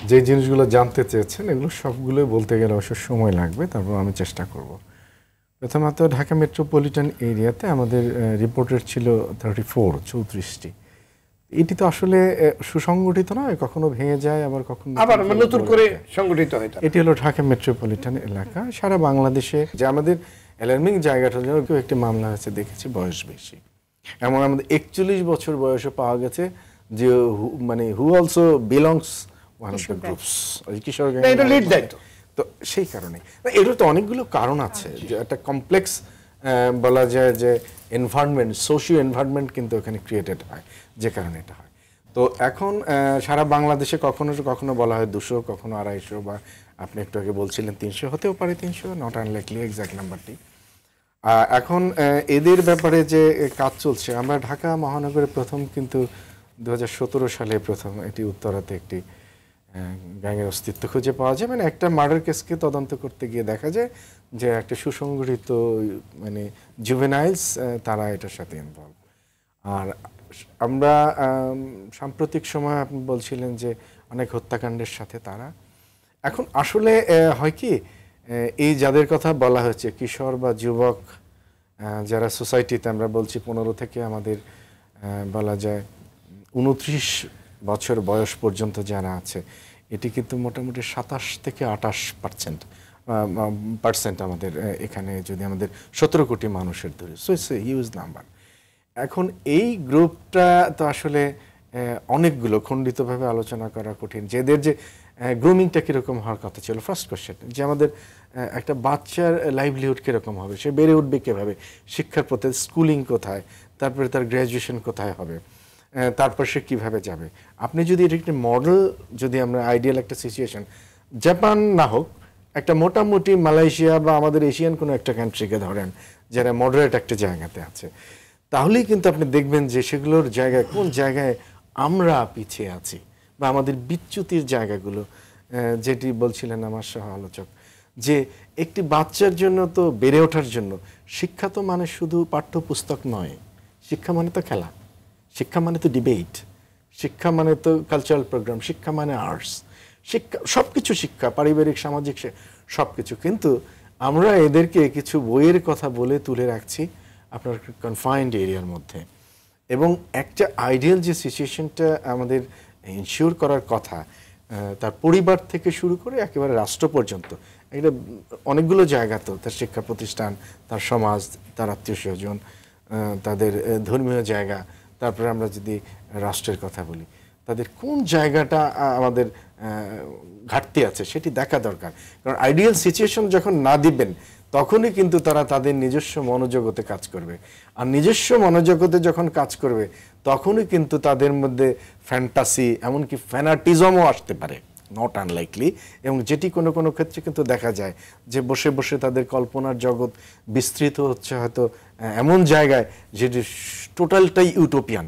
যে জিনিসগুলো জানতে চেয়েছেন এগুলো সবগুলো বলতে গেলে অবশ্য সময় লাগবে, তারপর আমি চেষ্টা করব। প্রথমত ঢাকা মেট্রোপলিটন এরিয়াতে আমাদের রিপোর্টেড ছিল 34 এটি তো আসলে সুসংগঠিত নয়, কখনো ভেঙে যায় আবার কখনো আবার নতুন করে সংগঠিত হয়। এটি হলো ঢাকা মেট্রোপলিটন এলাকা। সারা বাংলাদেশে যে আমাদের অ্যালার্মিং জায়গাটার জন্য কেউ একটি মামলা হয়েছে দেখেছি বয়স বেশি, এমন আমাদের 41 বছর বয়সে পাওয়া গেছে যে মানে who also belongs one of the groups Kishore gang. তো সেই কারণে এর তো অনেকগুলো কারণ আছে, যে একটা কমপ্লেক্স বলা যায় যে এনভায়রনমেন্ট, সোশিও এনভায়রনমেন্ট কিন্তু ওখানে ক্রিয়েটেড হয়, যে কারণে এটা হয়। তো এখন সারা বাংলাদেশে কখনো কখনো বলা হয় 200, কখনো 250, বা আপনি একটু আগে বলছিলেন 300, হতেও পারে 300, নট আনলাইকলি এক্সাক্ট নাম্বারটি। এখন এদের ব্যাপারে যে কাজ চলছে, আমরা ঢাকা মহানগরে প্রথম কিন্তু 2017 সালে প্রথম এটি উত্তরাতে একটি গ্যাংয়ের অস্তিত্ব খুঁজে পাওয়া যায়। মানে একটা মার্ডার কেসকে তদন্ত করতে গিয়ে দেখা যায় যে একটা সুসংগঠিত মানে জুভেনাইলস তারা এটার সাথে ইনভলভ। আর আমরা সাম্প্রতিক সময় আপনি বলছিলেন যে অনেক হত্যাকাণ্ডের সাথে তারা এখন আসলে হয় কি, এই যাদের কথা বলা হচ্ছে কিশোর বা যুবক যারা সোসাইটিতে আমরা বলছি 15 থেকে আমাদের বলা যায় 29 বছর বয়স পর্যন্ত যারা আছে, এটি কিন্তু মোটামুটি 27 থেকে 28% আমাদের এখানে যদি আমাদের 17 কোটি মানুষের ধরি, so it's a huge number. এখন এই গ্রুপটা তো আসলে অনেকগুলো খণ্ডিতভাবে আলোচনা করা কঠিন, যে এদের যে গ্রুমিংটা কীরকম হওয়ার কথা ছিল। ফার্স্ট কোশ্চেন যে আমাদের একটা বাচ্চার লাইভলিহুড কীরকম হবে, সে বেড়ে উঠবে কীভাবে, শিক্ষার পথে স্কুলিং কোথায়, তারপরে তার গ্র্যাজুয়েশন কোথায় হবে, তারপর সে কীভাবে যাবে। আপনি যদি এটা একটি মডেল, যদি আমরা আইডিয়াল একটা সিচুয়েশন, জাপান না হোক, একটা মোটামুটি মালয়েশিয়া বা আমাদের এশিয়ান কোনো একটা কান্ট্রিকে ধরেন যারা মডারেট একটা জায়গাতে আছে, তাহলেই কিন্তু আপনি দেখবেন যে সেগুলোর জায়গায় কোন জায়গায় আমরা পিছিয়ে আছি, বা আমাদের বিচ্যুতির জায়গাগুলো, যেটি বলছিলেন আমার সহ আলোচক, যে একটি বাচ্চার জন্য তো বেড়ে ওঠার জন্য শিক্ষা তো মানে শুধু পাঠ্যপুস্তক নয়, শিক্ষা মানে তো খেলা, শিক্ষা মানে তো ডিবেট, শিক্ষা মানে তো কালচারাল প্রোগ্রাম, শিক্ষা মানে আর্টস, শিক্ষা সব কিছু, শিক্ষা পারিবারিক সামাজিক সব কিছু। কিন্তু আমরা এদেরকে কিছু বইয়ের কথা বলে তুলে রাখছি আপনার কনফাইন্ড এরিয়ার মধ্যে, এবং একটা আইডিয়াল যে সিচুয়েশনটা আমাদের ইনশিওর করার কথা, তার পরিবার থেকে শুরু করে একেবারে রাষ্ট্র পর্যন্ত, এটা অনেকগুলো জায়গা, তো তার শিক্ষা প্রতিষ্ঠান, তার সমাজ, তার আত্মীয় স্বজন, তাদের ধর্মীয় জায়গা, তারপরে আমরা যদি রাষ্ট্রের কথা বলি, তাদের কোন জায়গাটা আমাদের ঘাটতি আছে সেটি দেখা দরকার। কারণ আইডিয়াল সিচুয়েশন যখন না দিবেন তখনই কিন্তু তারা তাদের নিজস্ব মনোজগতে কাজ করবে, আর নিজস্ব মনোজগতে যখন কাজ করবে তখনই কিন্তু তাদের মধ্যে ফ্যান্টাসি, এমনকি ফ্যানাটিজমও আসতে পারে, নট আনলাইকলি। এবং যেটি কোনো কোনো ক্ষেত্রে কিন্তু দেখা যায় যে বসে বসে তাদের কল্পনার জগৎ বিস্তৃত হচ্ছে হয়তো এমন জায়গায় যেটি টোটালটাই ইউটোপিয়ান,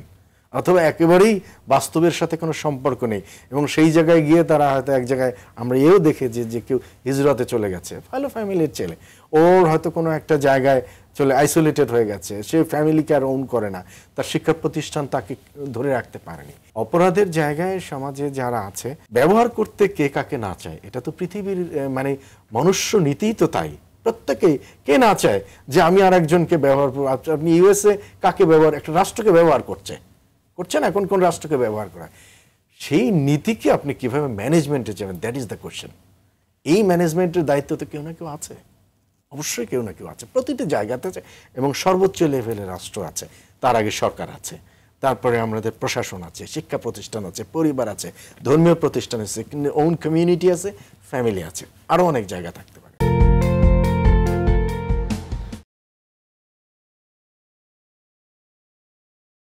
অথবা একেবারেই বাস্তবের সাথে কোনো সম্পর্ক নেই, এবং সেই জায়গায় গিয়ে তারা হয়তো এক জায়গায় আমরা এও দেখে যে কেউ হিজরতে চলে গেছে, ভালো ফ্যামিলির ছেলে, ওর হয়তো কোনো একটা জায়গায় চলে আইসোলেটেড হয়ে গেছে, সে ফ্যামিলিকে আর ওন করে না, তার শিক্ষা প্রতিষ্ঠান তাকে ধরে রাখতে পারেনি। অপরাধের জায়গায় সমাজে যারা আছে, ব্যবহার করতে কে কাকে না চায়, এটা তো পৃথিবীর মানে মনুষ্য নীতিই তো তাই, প্রত্যেকেই কে না চায় যে আমি আর একজনকে ব্যবহার করব। আপনি ইউএসএ কাকে ব্যবহার, একটা রাষ্ট্রকে ব্যবহার করছেন এখন কোন রাষ্ট্রকে ব্যবহার করা, সেই নীতিকে আপনি কিভাবে ম্যানেজমেন্টে যাবেন, দ্যাট ইজ দ্য কোশ্চেন। এই ম্যানেজমেন্টের দায়িত্ব তো কেউ না কেউ আছে, অবশ্যই কেউ না কেউ আছে, প্রতিটি জায়গাতে আছে, এবং সর্বোচ্চ লেভেলে রাষ্ট্র আছে, তার আগে সরকার আছে, তারপরে আমাদের প্রশাসন আছে, শিক্ষা প্রতিষ্ঠান আছে, পরিবার আছে, ধর্মীয় প্রতিষ্ঠান আছে, ওন কমিউনিটি আছে, ফ্যামিলি আছে, আরও অনেক জায়গা থাকতে পারে।